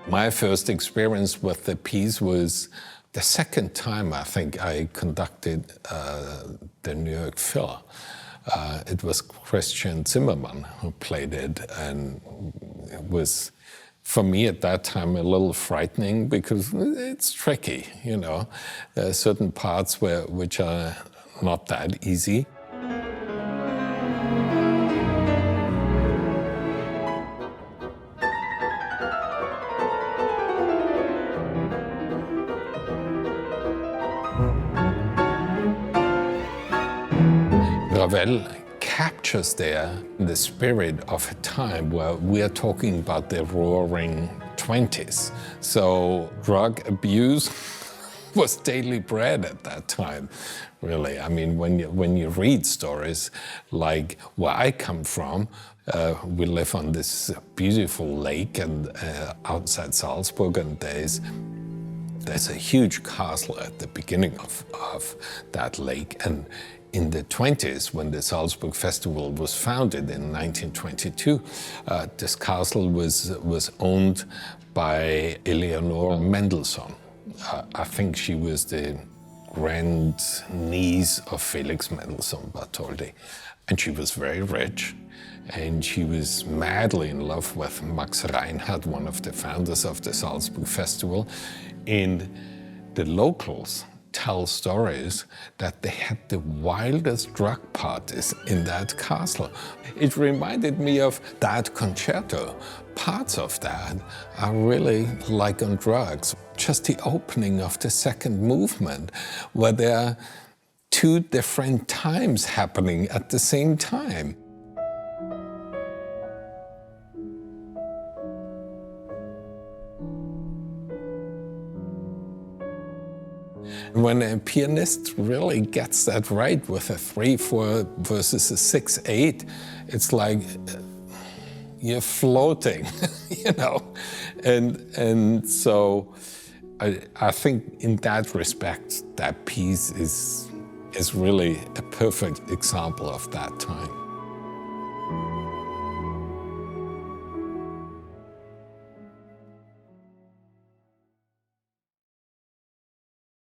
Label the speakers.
Speaker 1: My first experience with the piece was the second time I think I conducted the New York Phil. It was Christian Zimmermann who played it, and it was, for me at that time, a little frightening because it's tricky, you know. There are certain parts which are not that easy. Ravel captures there the spirit of a time where we are talking about the Roaring Twenties. So drug abuse was daily bread at that time, really. I mean, when you read stories like where I come from, we live on this beautiful lake and outside Salzburg, and there's a huge castle at the beginning of that lake. And in the 20s, when the Salzburg Festival was founded in 1922, this castle was owned by Eleanor Mendelssohn. I think she was the grand-niece of Felix Mendelssohn Bartholdy. And she was very rich, and she was madly in love with Max Reinhardt, one of the founders of the Salzburg Festival. And the locals tell stories that they had the wildest drug parties in that castle. It reminded me of that concerto. Parts of that are really like on drugs. Just the opening of the second movement, where there are two different times happening at the same time. When a pianist really gets that right with a 3/4 versus a 6/8, it's like you're floating, you know. And so I think in that respect, that piece is really a perfect example of that time.